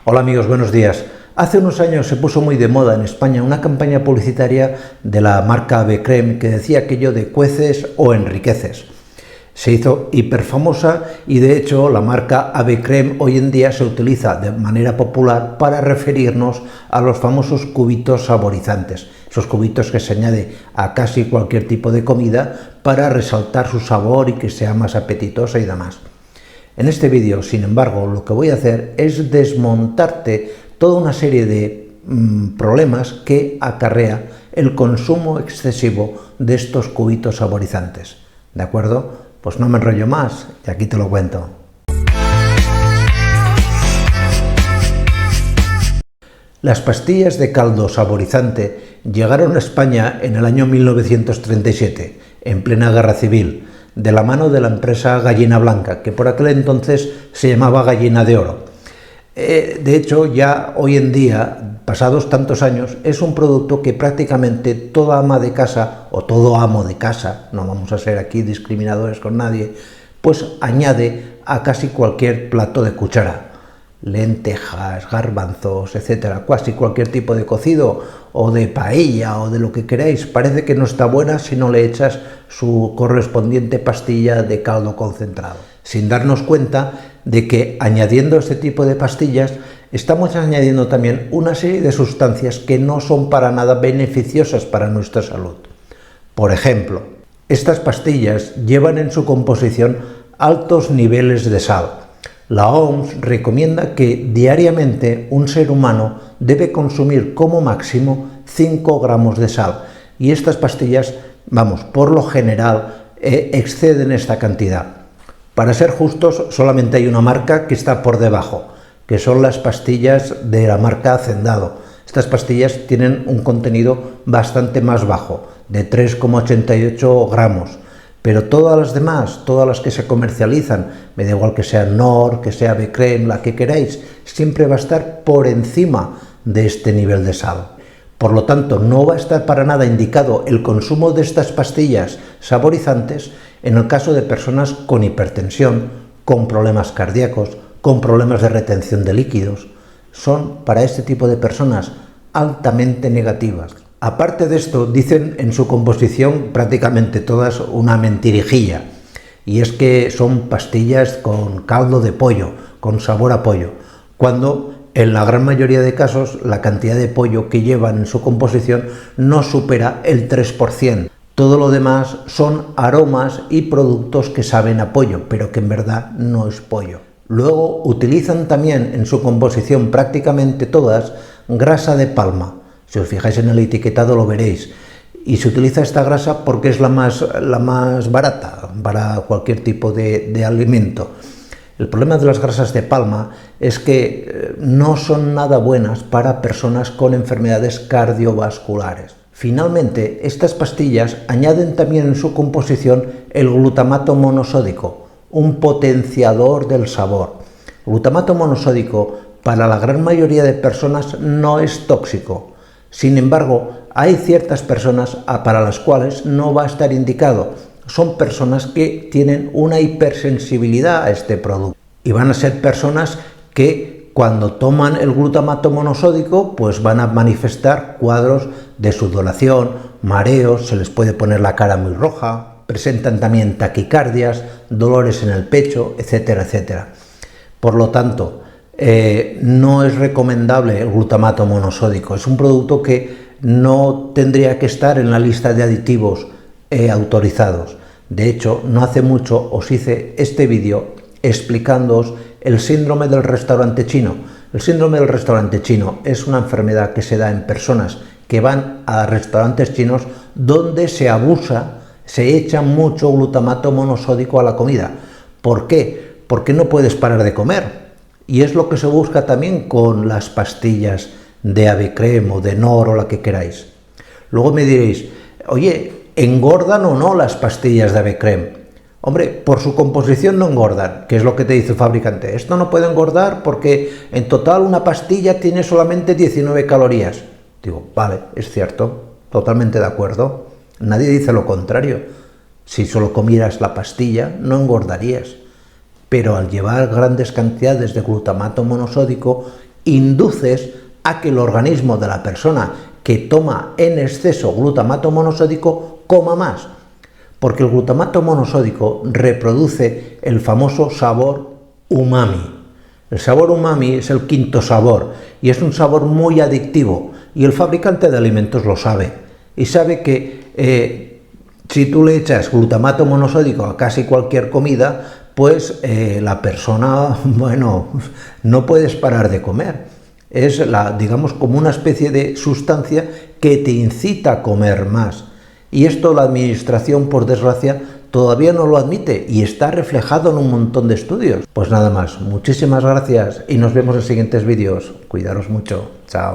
Hola amigos, buenos días. Hace unos años se puso muy de moda en España una campaña publicitaria de la marca Ave Creme que decía aquello de cueces o enriqueces. Se hizo hiperfamosa y de hecho la marca Ave Creme hoy en día se utiliza de manera popular para referirnos a los famosos cubitos saborizantes, esos cubitos que se añade a casi cualquier tipo de comida para resaltar su sabor y que sea más apetitosa y demás. En este vídeo, sin embargo, lo que voy a hacer es desmontarte toda una serie de problemas que acarrea el consumo excesivo de estos cubitos saborizantes. ¿De acuerdo? Pues no me enrollo más y aquí te lo cuento. Las pastillas de caldo saborizante llegaron a España en el año 1937, en plena guerra civil, de la mano de la empresa Gallina Blanca, que por aquel entonces se llamaba Gallina de Oro. De hecho, ya hoy en día, pasados tantos años, es un producto que prácticamente toda ama de casa, o todo amo de casa, no vamos a ser aquí discriminadores con nadie, pues añade a casi cualquier plato de cuchara. Lentejas, garbanzos, etcétera, casi cualquier tipo de cocido o de paella o de lo que queráis, parece que no está buena si no le echas su correspondiente pastilla de caldo concentrado, sin darnos cuenta de que añadiendo este tipo de pastillas estamos añadiendo también una serie de sustancias que no son para nada beneficiosas para nuestra salud. Por ejemplo, estas pastillas llevan en su composición altos niveles de sal. La OMS recomienda que diariamente un ser humano debe consumir como máximo 5 gramos de sal y estas pastillas, por lo general, exceden esta cantidad. Para ser justos, solamente hay una marca que está por debajo, que son las pastillas de la marca Hacendado. Estas pastillas tienen un contenido bastante más bajo, de 3,88 gramos. Pero todas las demás, todas las que se comercializan, me da igual que sea Knorr, que sea Ave Creme, la que queráis, siempre va a estar por encima de este nivel de sal. Por lo tanto, no va a estar para nada indicado el consumo de estas pastillas saborizantes en el caso de personas con hipertensión, con problemas cardíacos, con problemas de retención de líquidos. Son para este tipo de personas altamente negativas. Aparte de esto, dicen en su composición prácticamente todas una mentirijilla, y es que son pastillas con caldo de pollo, con sabor a pollo, cuando en la gran mayoría de casos la cantidad de pollo que llevan en su composición no supera el 3%. Todo lo demás son aromas y productos que saben a pollo, pero que en verdad no es pollo. Luego utilizan también en su composición prácticamente todas grasa de palma. Si os fijáis en el etiquetado lo veréis. Y se utiliza esta grasa porque es la más barata para cualquier tipo de alimento. El problema de las grasas de palma es que no son nada buenas para personas con enfermedades cardiovasculares. Finalmente, estas pastillas añaden también en su composición el glutamato monosódico, un potenciador del sabor. El glutamato monosódico para la gran mayoría de personas no es tóxico. Sin embargo, hay ciertas personas para las cuales no va a estar indicado. Son personas que tienen una hipersensibilidad a este producto. Y van a ser personas que cuando toman el glutamato monosódico, pues van a manifestar cuadros de sudoración, mareos, se les puede poner la cara muy roja, presentan también taquicardias, dolores en el pecho, etcétera, etcétera. Por lo tanto, no es recomendable el glutamato monosódico. Es un producto que no tendría que estar en la lista de aditivos autorizados. De hecho, no hace mucho os hice este vídeo explicándoos el síndrome del restaurante chino. El síndrome del restaurante chino es una enfermedad que se da en personas que van a restaurantes chinos donde se abusa, se echa mucho glutamato monosódico a la comida. ¿Por qué? Porque no puedes parar de comer. Y es lo que se busca también con las pastillas de Ave Creme o de Knorr o la que queráis. Luego me diréis, oye, ¿engordan o no las pastillas de Ave Creme? Hombre, por su composición no engordan, que es lo que te dice el fabricante. Esto no puede engordar porque en total una pastilla tiene solamente 19 calorías. Digo, vale, es cierto, totalmente de acuerdo. Nadie dice lo contrario. Si solo comieras la pastilla, no engordarías. Pero al llevar grandes cantidades de glutamato monosódico, induces a que el organismo de la persona que toma en exceso glutamato monosódico coma más, porque el glutamato monosódico reproduce el famoso sabor umami. El sabor umami es el quinto sabor y es un sabor muy adictivo, y el fabricante de alimentos lo sabe, y sabe que si tú le echas glutamato monosódico a casi cualquier comida, pues la persona, bueno, no puedes parar de comer. Es, digamos, como una especie de sustancia que te incita a comer más. Y esto la administración, por desgracia, todavía no lo admite y está reflejado en un montón de estudios. Pues nada más, muchísimas gracias y nos vemos en siguientes vídeos. Cuidaros mucho. Chao.